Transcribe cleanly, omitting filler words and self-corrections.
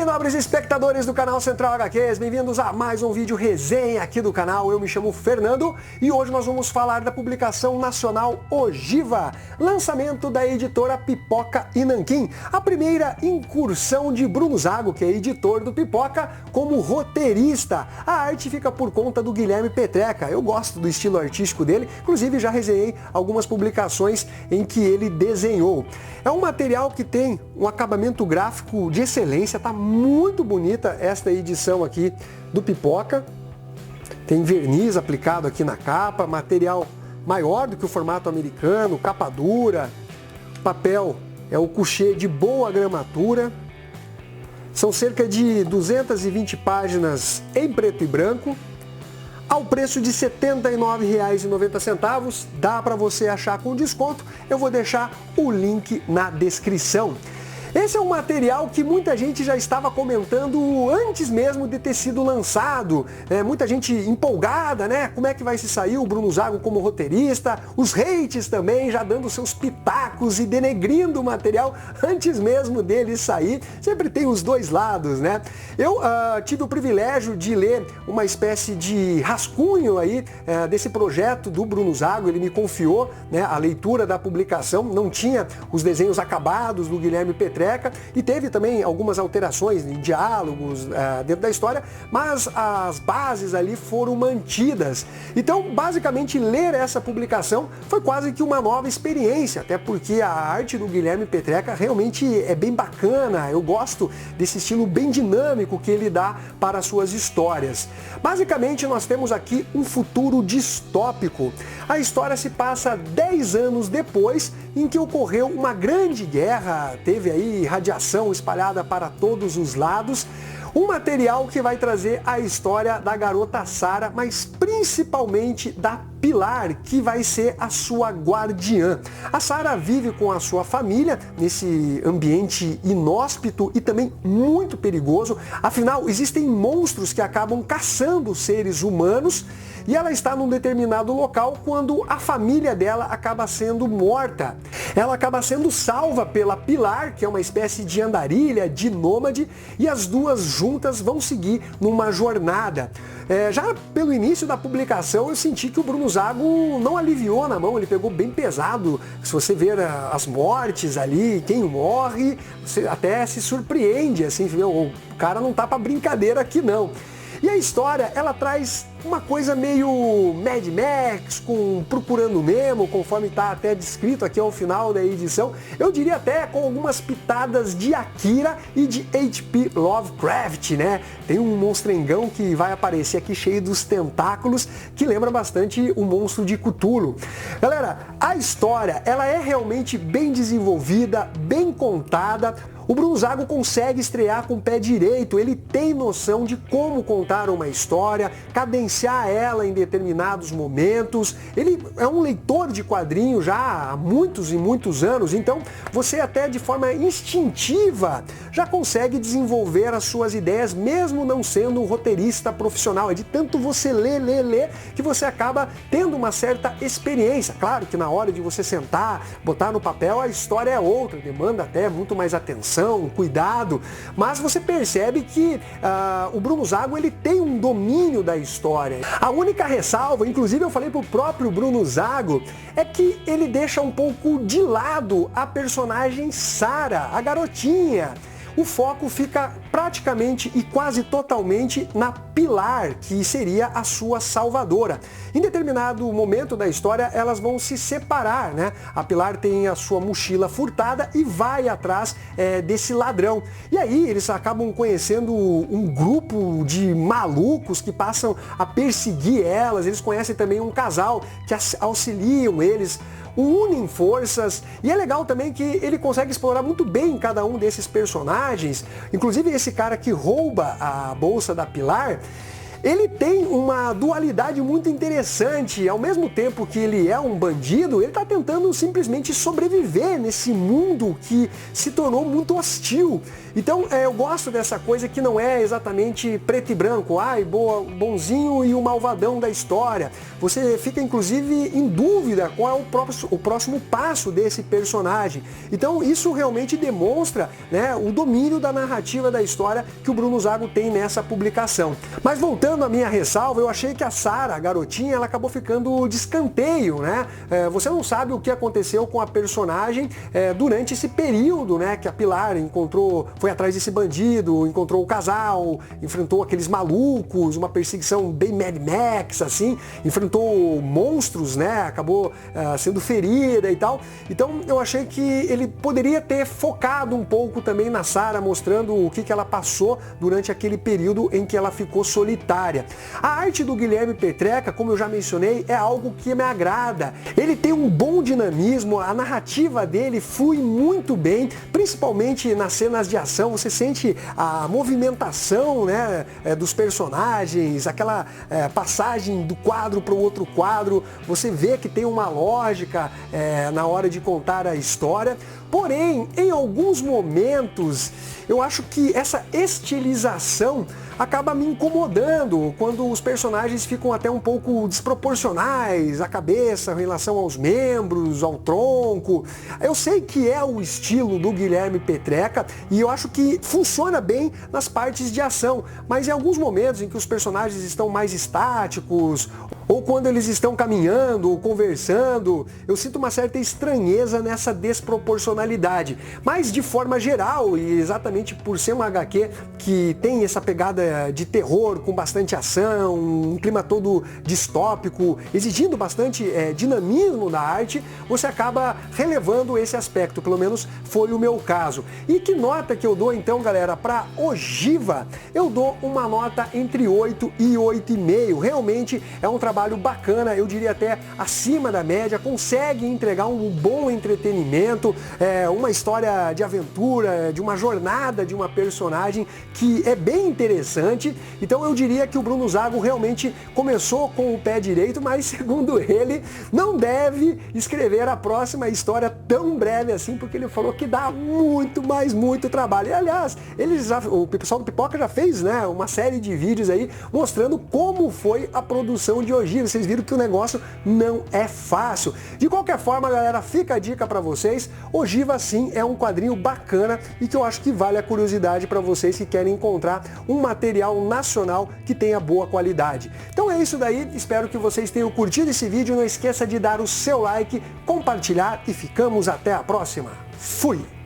aí, nobres espectadores do canal Central HQs, bem-vindos a mais um vídeo resenha aqui do canal. Eu me chamo Fernando e hoje nós vamos falar da publicação nacional Ogiva, lançamento da editora Pipoca e Nanquim, a primeira incursão de Bruno Zago, que é editor do Pipoca, como roteirista. A arte fica por conta do Guilherme Petreca. Eu gosto do estilo artístico dele, inclusive já resenhei algumas publicações em que ele desenhou. É um material que tem um acabamento gráfico de excelência, tá muito bonita esta edição aqui do Pipoca. Tem verniz aplicado aqui na capa, material maior do que o formato americano, capa dura, papel é o couché de boa gramatura. São cerca de 220 páginas em preto e branco, ao preço de R$ 79,90, dá para você achar com desconto, eu vou deixar o link na descrição. Esse é um material que muita gente já estava comentando antes mesmo de ter sido lançado, muita gente empolgada, né? Como é que vai se sair o Bruno Zago como roteirista, os hates também já dando seus pitacos e denegrindo o material antes mesmo dele sair, sempre tem os dois lados, né? Eu tive o privilégio de ler uma espécie de rascunho aí desse projeto do Bruno Zago, ele me confiou, né, a leitura da publicação, não tinha os desenhos acabados do Guilherme Petreca, e teve também algumas alterações em diálogos dentro da história, mas as bases ali foram mantidas. Então, basicamente, ler essa publicação foi quase que uma nova experiência, até porque a arte do Guilherme Petreca realmente é bem bacana, eu gosto desse estilo bem dinâmico que ele dá para as suas histórias. Basicamente, nós temos aqui um futuro distópico. A história se passa 10 anos depois, em que ocorreu uma grande guerra, teve aí radiação espalhada para todos os lados, um material que vai trazer a história da garota Sarah, mas principalmente da Pilar, que vai ser a sua guardiã. A Sarah vive com a sua família nesse ambiente inóspito e também muito perigoso, afinal existem monstros que acabam caçando seres humanos e ela está num determinado local quando a família dela acaba sendo morta. Ela acaba sendo salva pela Pilar, que é uma espécie de andarilha, de nômade, e as duas juntas vão seguir numa jornada. Já pelo início da publicação eu senti que o Bruno Zago não aliviou na mão, ele pegou bem pesado. Se você ver as mortes ali, quem morre, você até se surpreende, assim, o cara não tá pra brincadeira aqui não. E a história, ela traz uma coisa meio Mad Max, com Procurando Nemo, conforme está até descrito aqui ao final da edição. Eu diria até com algumas pitadas de Akira e de H.P. Lovecraft, né? Tem um monstrengão que vai aparecer aqui cheio dos tentáculos, que lembra bastante o monstro de Cthulhu. Galera, a história, ela é realmente bem desenvolvida, bem contada. O Bruno Zago consegue estrear com o pé direito, ele tem noção de como contar uma história, cadenciar ela em determinados momentos. Ele é um leitor de quadrinhos já há muitos e muitos anos, então você até de forma instintiva já consegue desenvolver as suas ideias, mesmo não sendo um roteirista profissional. É de tanto você ler, que você acaba tendo uma certa experiência. Claro que na hora de você sentar, botar no papel, a história é outra, demanda até muito mais atenção, cuidado, mas você percebe que o Bruno Zago ele tem um domínio da história. A única ressalva, inclusive eu falei pro próprio Bruno Zago, é que ele deixa um pouco de lado a personagem Sarah, a garotinha. O foco fica praticamente e quase totalmente na Pilar, que seria a sua salvadora. Em determinado momento da história, elas vão se separar, né? A Pilar tem a sua mochila furtada e vai atrás desse ladrão. E aí eles acabam conhecendo um grupo de malucos que passam a perseguir elas. Eles conhecem também um casal que auxiliam eles, unem forças, e é legal também que ele consegue explorar muito bem cada um desses personagens, inclusive esse cara que rouba a bolsa da Pilar. ele tem uma dualidade muito interessante. Ao mesmo tempo que ele é um bandido, ele está tentando simplesmente sobreviver nesse mundo que se tornou muito hostil. Então eu gosto dessa coisa que não é exatamente preto e branco, bonzinho e o malvadão da história. Você fica inclusive em dúvida qual é o próximo passo desse personagem. Então isso realmente demonstra, né, o domínio da narrativa da história que o Bruno Zago tem nessa publicação. Mas voltando à minha ressalva, eu achei que a Sarah, a garotinha, ela acabou ficando de escanteio, né? Você não sabe o que aconteceu com a personagem durante esse período, né, que a Pilar foi atrás desse bandido, encontrou o casal, enfrentou aqueles malucos, uma perseguição bem Mad Max, assim, enfrentou monstros, né, acabou sendo ferida e tal. Então eu achei que ele poderia ter focado um pouco também na Sarah, mostrando o que ela passou durante aquele período em que ela ficou solitária. A arte do Guilherme Petreca, como eu já mencionei, é algo que me agrada. Ele tem um bom dinamismo, a narrativa dele flui muito bem, principalmente nas cenas de ação. Você sente a movimentação, né, dos personagens, aquela passagem do quadro para o outro quadro. Você vê que tem uma lógica na hora de contar a história. Porém, em alguns momentos, eu acho que essa estilização acaba me incomodando quando os personagens ficam até um pouco desproporcionais, a cabeça em relação aos membros, ao tronco. Eu sei que é o estilo do Guilherme Petreca e eu acho que funciona bem nas partes de ação, mas em alguns momentos em que os personagens estão mais estáticos ou quando eles estão caminhando ou conversando, eu sinto uma certa estranheza nessa desproporcionalidade. Mas de forma geral, e exatamente por ser um HQ que tem essa pegada de terror com bastante ação, um clima todo distópico, exigindo bastante dinamismo da arte, você acaba relevando esse aspecto, pelo menos foi o meu caso. E que nota que eu dou então, galera, para Ogiva? Eu dou uma nota entre 8 e 8,5. Realmente é um trabalho bacana, eu diria até acima da média, consegue entregar um bom entretenimento, uma história de aventura, de uma jornada de uma personagem que é bem interessante. Então eu diria que o Bruno Zago realmente começou com o pé direito, mas segundo ele, não deve escrever a próxima história tão breve assim, porque ele falou que dá muito trabalho. E aliás, o pessoal do Pipoca já fez, né, uma série de vídeos aí mostrando como foi a produção de Ogiva. Vocês viram que o negócio não é fácil. De qualquer forma, galera, fica a dica para vocês. Ogiva, sim, é um quadrinho bacana e que eu acho que vale a curiosidade para vocês que querem encontrar um material nacional que tenha boa qualidade. Então é isso daí, espero que vocês tenham curtido esse vídeo. Não esqueça de dar o seu like, compartilhar e ficamos até a próxima. Fui!